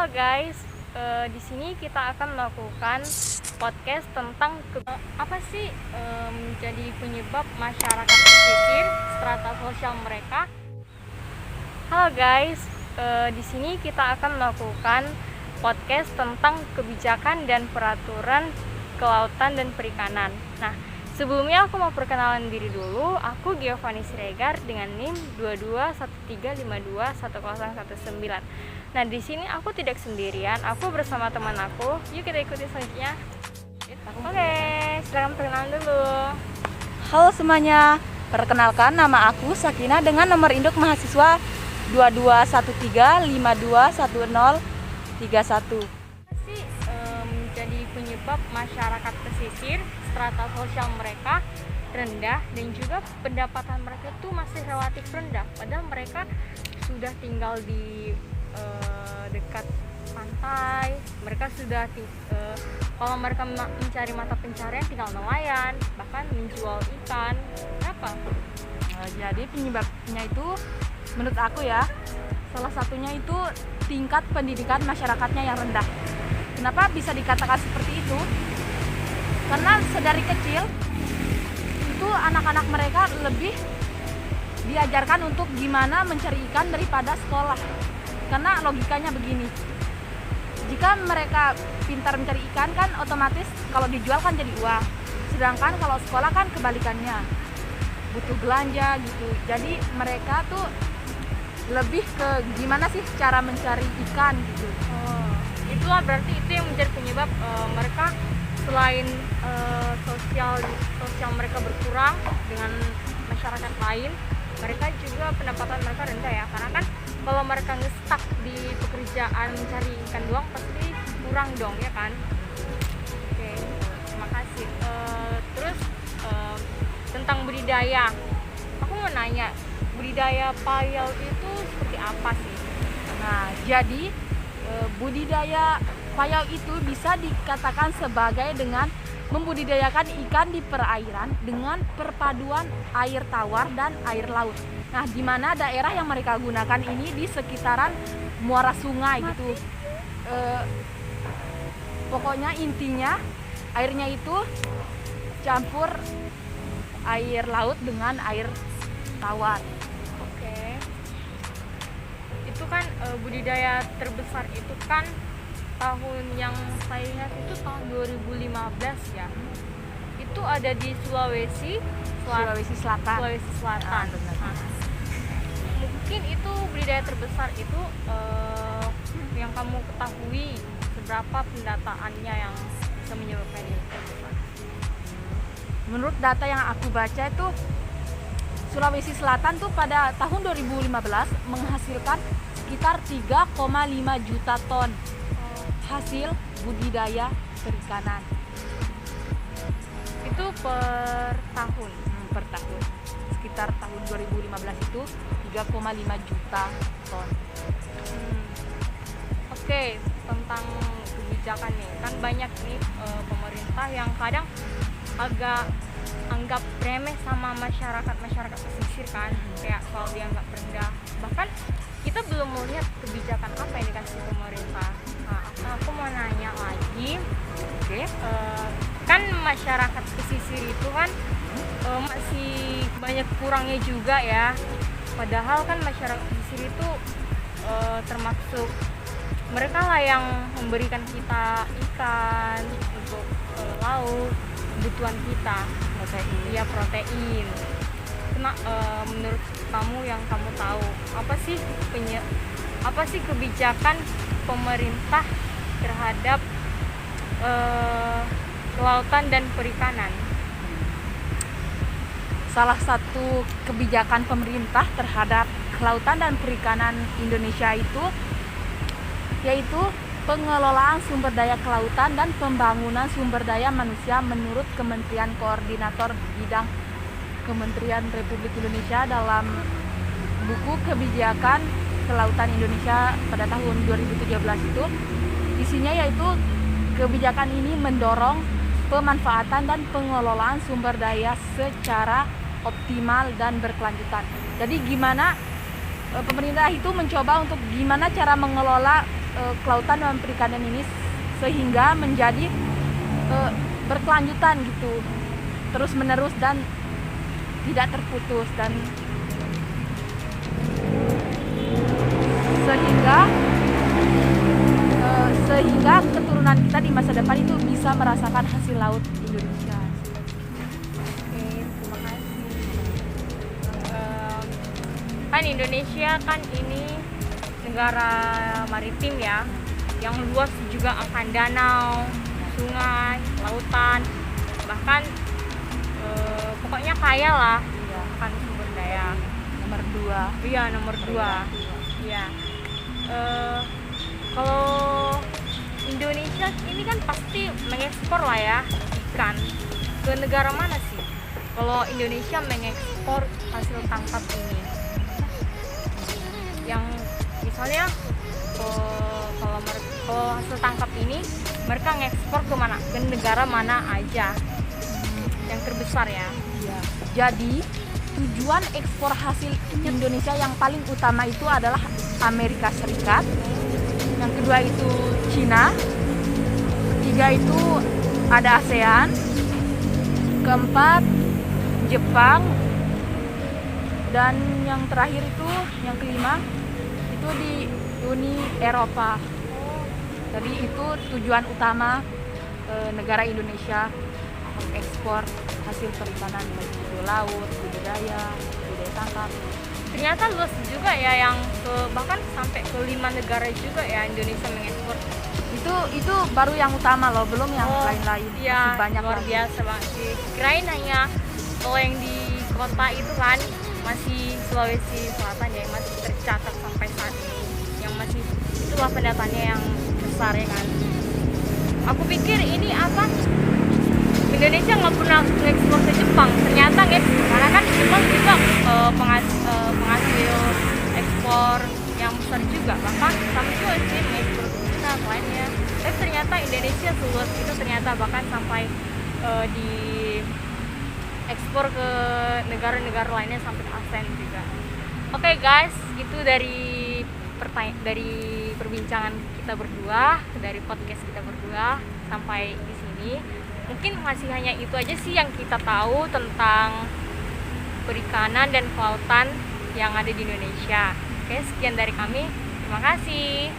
Halo guys, di sini kita akan melakukan podcast tentang apa sih menjadi penyebab masyarakat pesisir, strata sosial mereka. Halo guys, di sini kita akan melakukan podcast tentang kebijakan dan peraturan kelautan dan perikanan. Nah, sebelumnya aku mau perkenalan diri dulu. Aku Giovanni Siregar dengan NIM 2213521019. Nah, di sini aku tidak sendirian. Aku bersama teman aku. Yuk kita ikuti selanjutnya. Oke, silakan perkenalan dulu. Halo semuanya, perkenalkan nama aku Sakina dengan nomor induk mahasiswa 2213521031. Apa sih menjadi penyebab masyarakat pesisir, strata sosial mereka rendah dan juga pendapatan mereka itu masih relatif rendah, padahal mereka sudah tinggal di dekat pantai. Mereka sudah kalau mereka mencari mata pencarian tinggal nelayan, bahkan menjual ikan. Kenapa? Jadi penyebabnya itu menurut aku ya, salah satunya itu tingkat pendidikan masyarakatnya yang rendah. Kenapa bisa dikatakan seperti itu? Karena sedari kecil itu anak-anak mereka lebih diajarkan untuk gimana mencari ikan daripada sekolah. Karena logikanya begini, jika mereka pintar mencari ikan kan otomatis kalau dijual kan jadi uang. Sedangkan kalau sekolah kan kebalikannya, butuh belanja gitu. Jadi mereka tuh lebih ke gimana sih cara mencari ikan gitu. Itulah berarti itu yang menjadi penyebab mereka selain sosial mereka berkurang dengan masyarakat lain, mereka juga pendapatan mereka rendah ya, karena kan kalau mereka ngestak di pekerjaan mencari ikan doang pasti kurang dong ya kan. Oke, terima kasih. Terus tentang budidaya, aku mau nanya, budidaya payau itu seperti apa sih? Nah, jadi budidaya payau itu bisa dikatakan sebagai dengan membudidayakan ikan di perairan dengan perpaduan air tawar dan air laut. Nah, di mana daerah yang mereka gunakan ini di sekitaran muara sungai gitu. Pokoknya intinya airnya itu campur air laut dengan air tawar. Oke. Itu kan budidaya terbesar itu kan tahun yang saya ingat itu tahun 2015 ya. Itu ada di Sulawesi Selatan. Nah, mungkin itu budidaya terbesar itu yang kamu ketahui, seberapa pendataannya yang bisa menyebabkan itu terbesar? Menurut data yang aku baca itu Sulawesi Selatan tuh pada tahun 2015 menghasilkan sekitar 3,5 juta ton hasil budidaya perikanan. Itu per tahun. Per tahun. Sekitar tahun 2015 itu 3,5 juta ton. Oke, tentang kebijakan nih, kan banyak nih pemerintah yang kadang agak anggap remeh sama masyarakat pesisir kan, kayak soal dianggap rendah. Bahkan kita belum melihat kebijakan apa yang dikasih pemerintah. Nah, aku mau nanya lagi, kan masyarakat pesisir itu kan masih banyak kurangnya juga ya. Padahal kan masyarakat pesisir itu termasuk mereka lah yang memberikan kita ikan untuk lauk, kebutuhan kita, protein. Menurut kamu yang kamu tahu, apa sih kebijakan pemerintah terhadap kelautan dan perikanan? Salah satu kebijakan pemerintah terhadap kelautan dan perikanan Indonesia itu yaitu pengelolaan sumber daya kelautan dan pembangunan sumber daya manusia menurut Kementerian Koordinator Bidang Kementerian Republik Indonesia dalam buku kebijakan kelautan Indonesia pada tahun 2017 itu. Isinya yaitu kebijakan ini mendorong pemanfaatan dan pengelolaan sumber daya secara optimal dan berkelanjutan. Jadi gimana pemerintah itu mencoba untuk gimana cara mengelola kelautan dan perikanan ini sehingga menjadi berkelanjutan gitu, terus menerus dan tidak terputus, dan sehingga keturunan kita di masa depan itu bisa merasakan hasil laut Indonesia. Oke, terima kasih. Kan Indonesia kan ini negara maritim ya, yang luas juga akan danau, sungai, lautan, bahkan pokoknya kaya lah Iya. akan sumber daya. Nomor 2. Iya, nomor 2. Iya. Kalau Indonesia ini kan pasti mengekspor lah ya ikan. Ke negara mana sih kalau Indonesia mengekspor hasil tangkap ini? Yang misalnya kalau hasil tangkap ini mereka ngekspor ke mana? Ke negara mana aja? Yang terbesar ya. Ya. Jadi tujuan ekspor hasil Indonesia yang paling utama itu adalah Amerika Serikat, yang kedua itu Cina, ketiga itu ada ASEAN, keempat Jepang, dan yang terakhir itu yang kelima itu di Uni Eropa. Jadi itu tujuan utama negara Indonesia mengekspor hasil perikanan, baik itu laut, budidaya tangkap. Ternyata luas juga ya, yang bahkan sampai ke 5 negara juga ya Indonesia mengekspor. Itu baru yang utama loh, belum yang lain-lain. Iya, Masih banyak luar lagi. biasa banget sih. Kirain hanya kalau yang di kota itu kan masih Sulawesi Selatan ya, yang masih tercatat sampai saat ini, yang masih itulah pendataannya yang besar ya kan. Aku pikir ini apa, Indonesia nggak pernah ekspor ke Jepang, ternyata guys, karena kan Jepang juga penghasil ekspor yang besar juga, bahkan sama juga sih mengekspor ke China lainnya. Tapi ternyata Indonesia seluas itu ternyata, bahkan sampai di ekspor ke negara-negara lainnya sampai ke ASEAN juga. Oke guys, itu dari perbincangan kita berdua, dari podcast kita berdua sampai di sini. Mungkin masih hanya itu aja sih yang kita tahu tentang perikanan dan kelautan yang ada di Indonesia. Oke, sekian dari kami. Terima kasih.